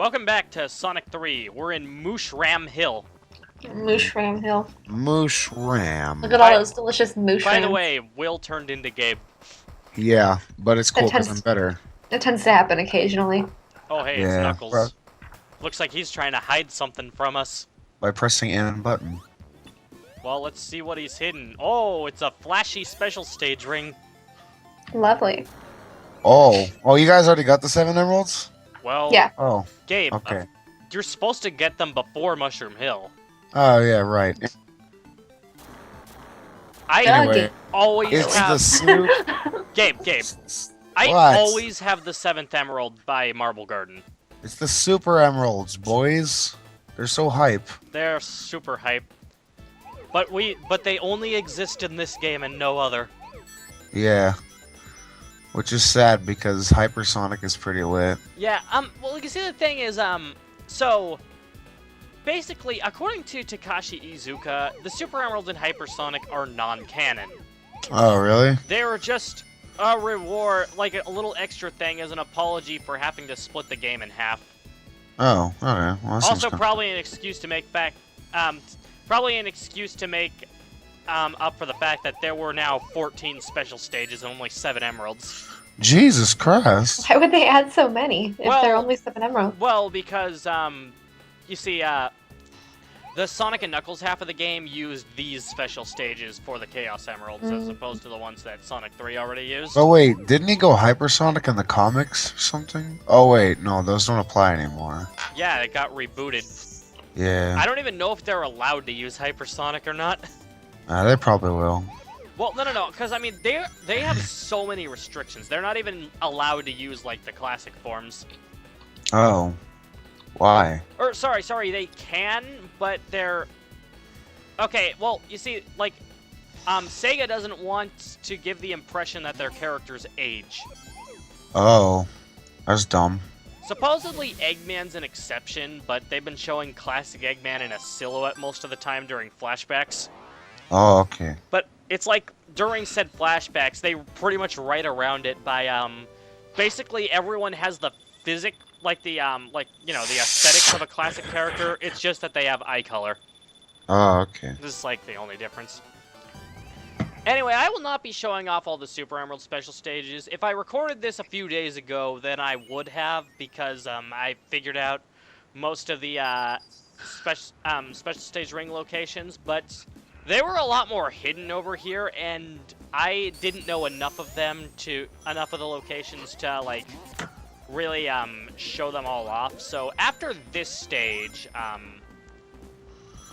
Welcome back to Sonic 3. We're in Mooshram Hill. Mooshram Hill. Mooshram. Look at all those delicious mooshrams. By the way, Will turned into Gabe. Yeah, but it's cool because I'm better. It tends to happen occasionally. Oh, hey, it's Knuckles. Looks like he's trying to hide something from us. By pressing N button. Well, let's see what he's hidden. Oh, it's a flashy special stage ring. Lovely. Oh, you guys already got the 7 emeralds? Well, yeah. Oh, Gabe, okay. You're supposed to get them before Mushroom Hill. Oh, yeah, right. I always it's have... the soup. Gabe, I What? always have the 7th emerald by Marble Garden. It's the super emeralds, boys. They're so hype. They're super hype. But they only exist in this game and no other. Yeah. Which is sad because Hypersonic is pretty lit. Yeah, well, you see, the thing is, so, basically, according to Takashi Iizuka, the Super Emeralds and Hypersonic are non-canon. Oh, really? They're just a reward, like a little extra thing as an apology for having to split the game in half. Oh, okay. Well, that Also, seems probably an excuse to make up for the fact that there were now 14 special stages and only 7 emeralds. Jesus Christ. Why would they add so many if there are only 7 emeralds? Well, because, you see, the Sonic and Knuckles half of the game used these special stages for the Chaos Emeralds as opposed to the ones that Sonic 3 already used. Oh, wait. Didn't he go Hypersonic in the comics or something? Oh, wait. No, those don't apply anymore. Yeah, it got rebooted. Yeah. I don't even know if they're allowed to use Hypersonic or not. They probably will. Well, no, because, I mean, they have so many restrictions. They're not even allowed to use, like, the classic forms. Oh. Why? Or, sorry, they can, but they're... Okay, well, you see, like, Sega doesn't want to give the impression that their characters age. Oh. That's dumb. Supposedly, Eggman's an exception, but they've been showing classic Eggman in a silhouette most of the time during flashbacks. Oh, okay. But it's like, during said flashbacks, they pretty much write around it by, basically everyone has the the aesthetics of a classic character. It's just that they have eye color. Oh, okay. This is, like, the only difference. Anyway, I will not be showing off all the Super Emerald special stages. If I recorded this a few days ago, then I would have, because, I figured out most of the, special stage ring locations, but they were a lot more hidden over here, and I didn't know enough of the locations to, like, really, show them all off. So after this stage,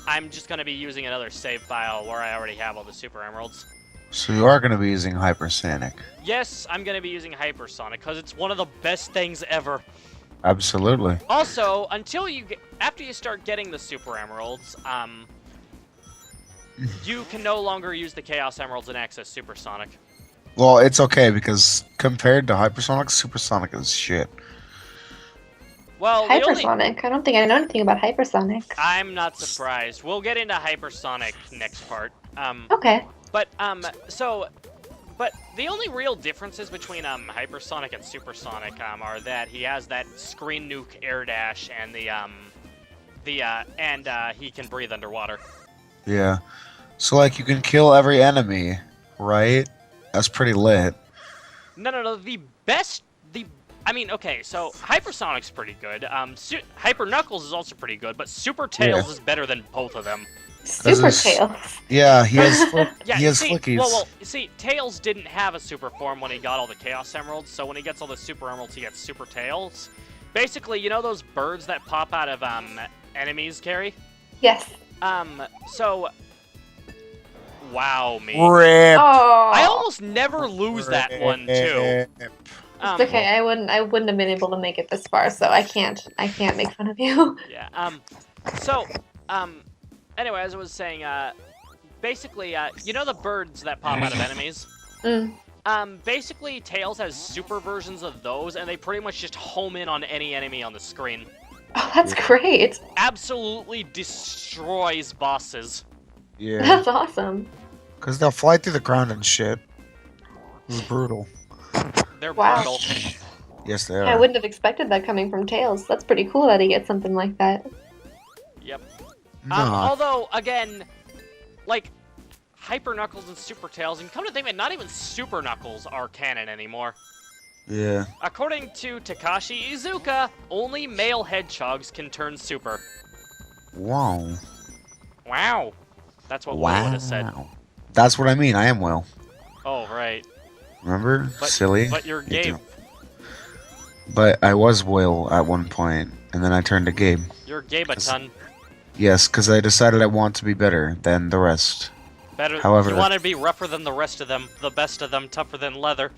I'm just gonna be using another save file where I already have all the Super Emeralds. So you are going to be using Hypersonic? Yes, I'm gonna be using Hypersonic, because it's one of the best things ever. Absolutely. Also, after you start getting the Super Emeralds, you can no longer use the Chaos Emeralds and access Supersonic. Well, it's okay, because compared to Hypersonic, Supersonic is shit. Well, Hypersonic? I don't think I know anything about Hypersonic. I'm not surprised. We'll get into Hypersonic next part. Okay. But the only real differences between Hypersonic and Supersonic are that he has that screen nuke air dash and he can breathe underwater. Yeah. So, like, you can kill every enemy, right? That's pretty lit. No. I mean, okay, so Hypersonic's pretty good. Hyper Knuckles is also pretty good, but Super Tails is better than both of them. Super Tails. Yeah, he has flickies. Well, you see, Tails didn't have a super form when he got all the Chaos Emeralds, so when he gets all the Super Emeralds, he gets Super Tails. Basically, you know those birds that pop out of enemies, Carrie? Yes. So... Wow, me. Rip. Oh. I almost never lose that one, too. It's okay. I wouldn't have been able to make it this far, so I can't make fun of you. Yeah. Anyway, as I was saying, basically, you know the birds that pop out of enemies? Basically, Tails has super versions of those, and they pretty much just home in on any enemy on the screen. Oh, that's great. Absolutely destroys bosses. Yeah. That's awesome. Because they'll fly through the ground and shit. This is brutal. They're Wow. brutal. Yes, they I are. wouldn't have expected that coming from Tails. That's pretty cool that he gets something like that. Yep. Nah. Although, again, like, Hyper Knuckles and Super Tails, and come to think of it, not even Super Knuckles are canon anymore. Yeah. According to Takashi Iizuka, only male hedgehogs can turn super. Wow. Wow. That's what Will would have said. That's what I mean. I am Will. Oh, right. Remember? But, Silly. But you're Gabe. But I was Will at one point, and then I turned to Gabe. You're Gabe a ton. Yes, because I decided I want to be better than the rest. Better. However, you want to be rougher than the rest of them, the best of them, tougher than leather.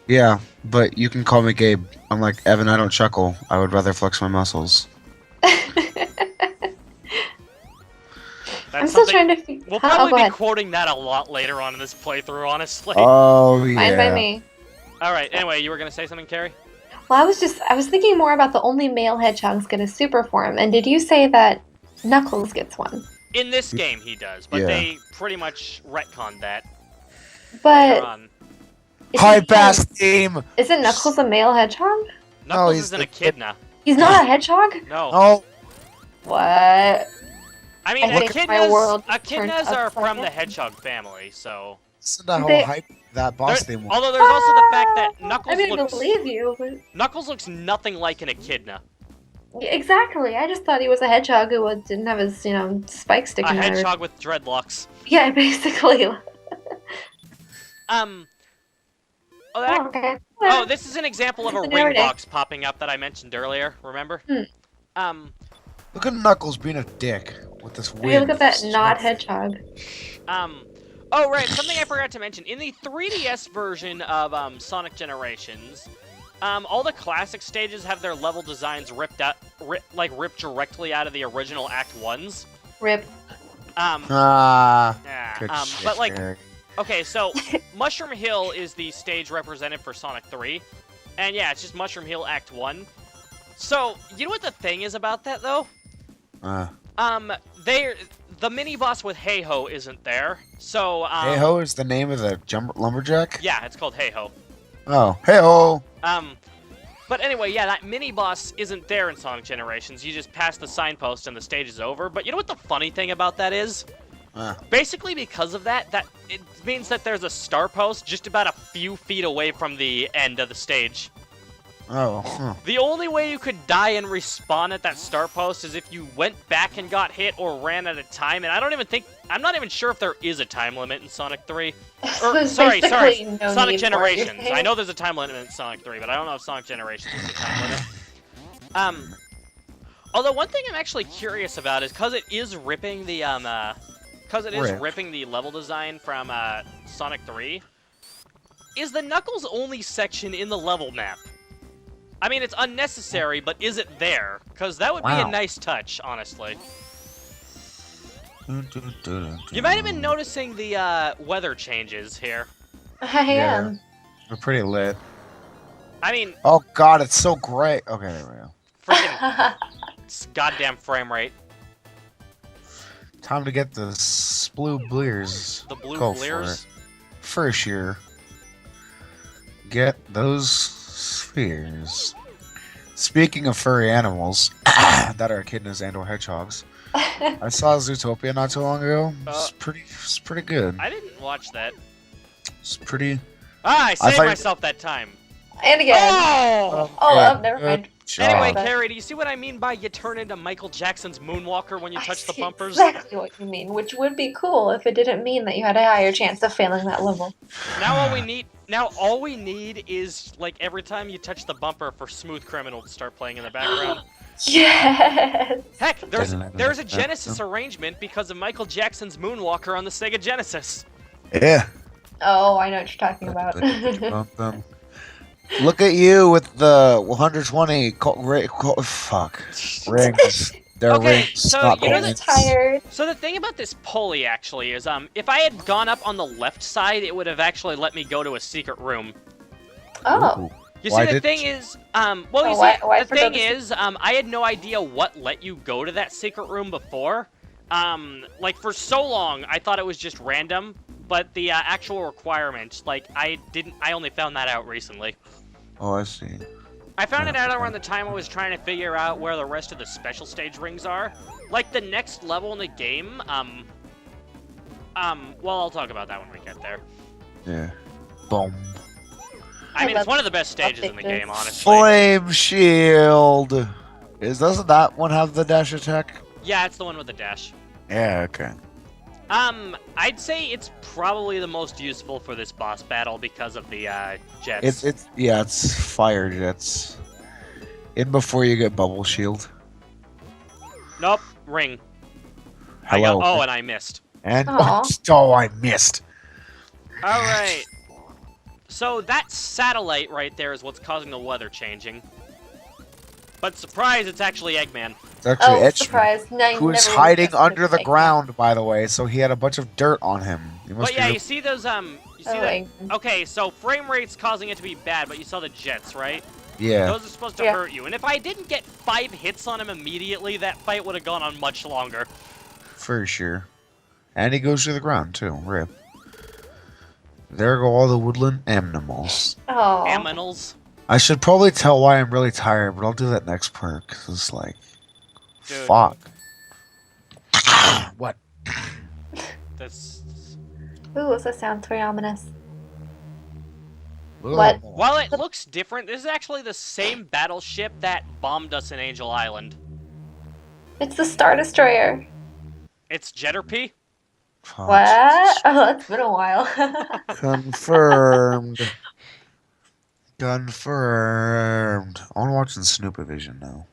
Yeah, but you can call me Gabe. I'm like, Evan, I don't chuckle. I would rather flex my muscles. I'm still trying to figure. We'll probably be quoting that a lot later on in this playthrough, honestly. Oh, yeah. Fine by me. Alright, anyway, you were going to say something, Carrie? Well, I was thinking more about the only male hedgehogs get a super form, and did you say that Knuckles gets one? In this game, he does, but they pretty much retconned that. But High bass team. Isn't Knuckles a male hedgehog? Knuckles is an echidna. He's not a hedgehog? No. Oh. What? I mean, echidnas are from it. the hedgehog family, so. Listen to how hype that boss theme was. Although there's also the fact that Knuckles I believe you, but... Knuckles looks nothing like an echidna. Exactly. I just thought he was a hedgehog who didn't have his, spike sticking out. A hedgehog with dreadlocks. Yeah, basically. Okay. Oh, this is an example of a ring box popping up that I mentioned earlier. Remember? Look at Knuckles being a dick with this weird. Hey, look at that not hedgehog. Oh right, something I forgot to mention. In the 3DS version of Sonic Generations, all the classic stages have their level designs ripped directly out of the original Act 1s. Rip. But like, okay, so Mushroom Hill is the stage represented for Sonic 3, and yeah, it's just Mushroom Hill Act 1. So, you know what the thing is about that, though? The mini-boss with Hey-Ho isn't there, so, Hey-Ho is the name of the lumberjack? Yeah, it's called Hey-Ho. Oh, Hey-Ho! But anyway, yeah, that mini-boss isn't there in Sonic Generations. You just pass the signpost and the stage is over. But you know what the funny thing about that is? Basically, because of that, it means that there's a star post just about a few feet away from the end of the stage. Oh. The only way you could die and respawn at that star post is if you went back and got hit or ran out of time. And I'm not even sure if there is a time limit in Sonic 3. Or, sorry, no Sonic Generations. I know there's a time limit in Sonic 3, but I don't know if Sonic Generations is a time limit. Although one thing I'm actually curious about is because it is ripping the ripping the level design from Sonic 3. Is the Knuckles only section in the level map? I mean, it's unnecessary, but is it there? Because that would be a nice touch, honestly. You might have been noticing the weather changes here. I am. We're pretty lit. I mean... Oh god, it's so great. Okay, there we go. Freaking goddamn frame rate. Time to get the blue blears. The blue Go blears? For sure. Get those spheres. Speaking of furry animals that are echidnas and or hedgehogs, I saw Zootopia not too long ago. It's pretty good. I didn't watch that. It's pretty. I saved myself that time. And again. Oh, never mind. Anyway, Carrie, do you see what I mean by you turn into Michael Jackson's Moonwalker when you touch the bumpers? Exactly what you mean, which would be cool if it didn't mean that you had a higher chance of failing that level. Now all we need is like every time you touch the bumper for Smooth Criminal to start playing in the background. Yes. Heck, there's a Genesis arrangement because of Michael Jackson's Moonwalker on the Sega Genesis. Yeah. Oh, I know what you're talking about. Look at you with the 120 fuck rings. They're rings, so not you know points. Tired. So the thing about this pulley actually is, if I had gone up on the left side, it would have actually let me go to a secret room. Oh. You see, the thing is, the thing is, I had no idea what let you go to that secret room before. Like for so long, I thought it was just random, but the actual requirements, like I only found that out recently. Oh, I see. I found it out around the time I was trying to figure out where the rest of the special stage rings are. Like, the next level in the game, well, I'll talk about that when we get there. Yeah. Boom. I mean, it's one of the best stages in the game, honestly. Flame shield. Doesn't that one have the dash attack? Yeah, it's the one with the dash. Yeah. Okay. I'd say it's probably the most useful for this boss battle because of the jets. It's fire jets. In before you get bubble shield. Nope, ring. Hello. And I missed. And Aw. oh, I missed. All right. So that satellite right there is what's causing the weather changing. But surprise, it's actually Eggman. It's actually Oh, Eggman, surprise. who's hiding under the ground, by the way, so he had a bunch of dirt on him. But yeah, you see those, you see that? Eggman. Okay, so frame rate's causing it to be bad, but you saw the jets, right? Yeah. Those are supposed to hurt you. And if I didn't get 5 hits on him immediately, that fight would have gone on much longer. For sure. And he goes to the ground, too. Rip. There go all the woodland animals. Oh. Aminals. I should probably tell why I'm really tired, but I'll do that next part, because it's like... Dude. Fuck. What? That's... Ooh, this sounds very ominous. Ugh. What? While it looks different, this is actually the same battleship that bombed us in Angel Island. It's the Star Destroyer. It's Jetterpy? Oh, What? Oh, it's been a while. Confirmed. Confirmed. I want to watch the Snoopavision now.